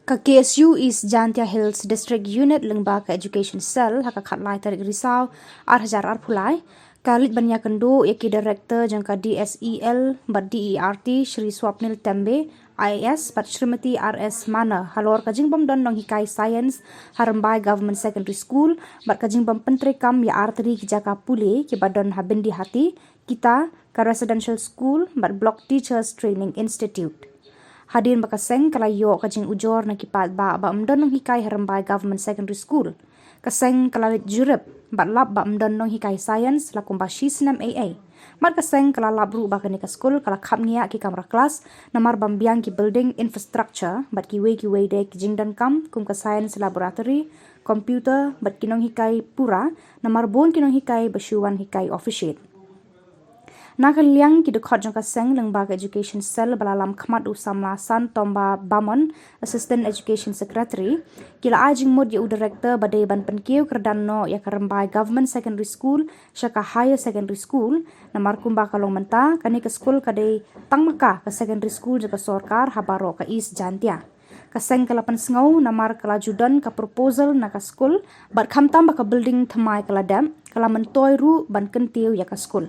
Ka KSU East Jantia Hills District Unit Lengba ka Education Cell haka khatlai tarik risau arhajar arpulai kalit banya kendo yaki director jangka DSEL bat DERT Shri Swapnil Tembe IAS bat Shrimati RS Mana halor kajingbam don Nonghikai Science Rymbai Govt.Secondary School bat kajingbam pentri kam ya arteri kijaka pule ki badon habindi hati kita ka residential school bat block teachers training institute. Hadirin bakaseng kalayo kajing ujor na kipat ba amdon Nonghikai Rymbai Govt.Secondary School. Kaseng kalalit jurep batlap ba amdon Nonghikai Science lakumba shisnam AA. Mat kaseng kalalap ru ba kanika school kala kapnia ki kamera kelas namar bambiang ki building infrastructure bat ki we de ki jingdan kam kum ka science laboratory computer bat ki Nonghikai pura namar bon ki Nonghikai basyuan hikai officiate. Nakaliang ki dekat jangka seng Lengbaga Education Cell balalam khmat usamla san tomba Bamon Assistant Education Secretary kila ajing mod ya director badai ban penkiu kerdan no ya Rymbai Govt.Secondary School syaka higher secondary school namar kumba kalong menta kani ke school kadai tangmaka ke secondary school jaka sorkar habaro ke East Jantia. Kaseng kala pensengau namar kala judan ka proposal na ka school bat khamtam ba ka building thamai kala dam kala mentoi ru ban kentiu ya ka school.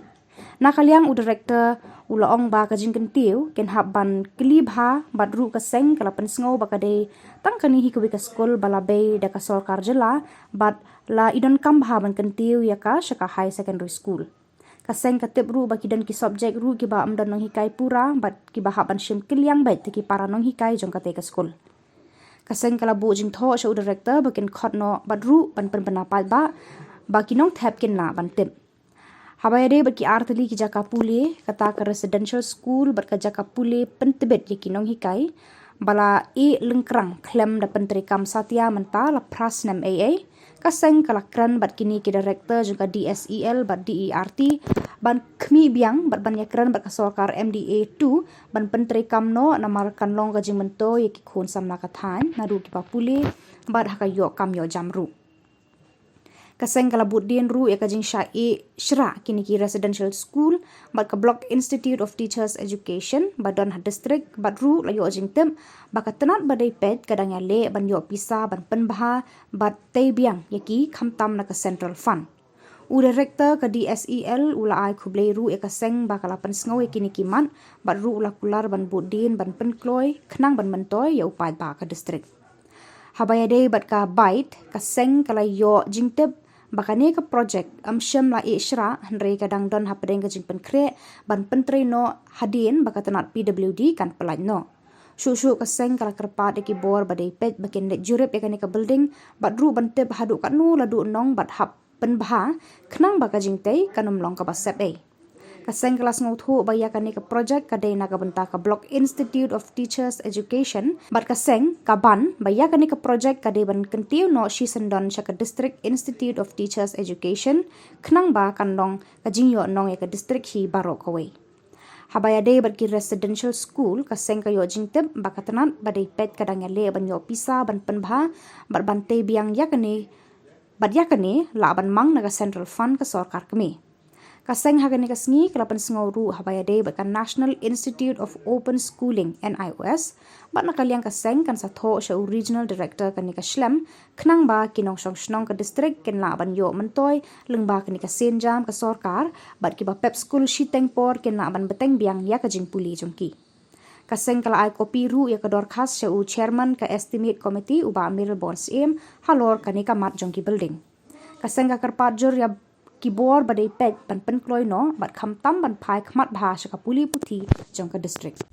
Nakaliang director ulaong ba kajing kentiu ken hab ban klibha badru kaseng kala pensengau ba kade tangkani hi ka school balabe da ka sorkar jela bat la idon kambha ban kentiu ya ka syaka high secondary school. Kaseng katip ru ba kidan ki subject ru ki ba amdan Nonghikai pura bat ki ba haban shim kiliang bait ki para Nonghikai jong kate ka school. Kaseng kala bu jing tho sha director ba ken khot no badru ban pendapat ba kinong thap ken na ban tip. Habayade bat ki arteli ki jaka pule kata ke residential school bat ka jaka pule pentebet ki Nonghikai bala e lengkrang klem da pentri kam satya menta la prasnam AA kaseng kalakran bat kini ki director juga DSEL bat DERT ban khmi biang bat ban yakran bat ka sorkar MDA 2 ban pentri kam no namar kan long ka jing mento ki khon samna ka than nadu ki papule bat haka yo kam yo jamru. Kaseng kala budin ru ya kajing syai syra kini ki residential school bat ka block institute of teachers education badon district bat ru la yo jing tem baka tenat badai Peit kadang ya le ban yo pisa ban penbha bat tei biang yaki khamtam na ka central fund. U director ka DSEL ula ai khublei ru ya kaseng baka la pensengau kini ki man bat ru ula kular ban budin ban penkloi khnang ban mentoy ya upai ba ka district. Habayade bat ka Peit kaseng kala yo jing tep bakane ka project amsyam la ishra hanrei kadang don hapadeng ka jingpen kre ban pentri no hadin baka tenat PWD kan pelaj no shu kaseng kala kerpat ki bor badai Peit bakin dek jurep ya ka building bat ru ban tep hadu kat nu ladu nong bat hap penbha khnang baka jingtei kanum long ka basep kaseng kelas ngau baya kani ka project kadai na ka benta ka block institute of teachers education bat kaseng ka ban baya kani ka project kadai ban kentiu no shisendon syaka district institute of teachers education khnang ba kanlong ka jingyo nong ya ka district hi baro kawai. Habaya day bat ki residential school kaseng ka yo jingtep baka tenat badai Peit kadang ya le ban yo pisa ban penbha bat bante biang yakani bat yakani la ban mang na ka central fund ka sorkar kami. Kaseng hagani kasngi kala pensengau ru habaya day bat kan National Institute of Open Schooling NIOS bat nakaliang kaseng kan satho sya original director kan ka Shlem khnang ba kinong shnong ka district ken la ban yo mentoy lengba kan ka senjam ka sorkar bat ki ba pep school shiteng por ken la ban beteng biang ya ka jing puli jongki. Kaseng kala ai kopi ru ya ka dorkas sya chairman ka estimate committee uba Amir Bonds aim halor kan ka mat jongki building. Kaseng ka kerpat jur ya kibor badai Peit ban penkloi no bat khamtam ban phai khmat bha syaka puli puthi jongka district.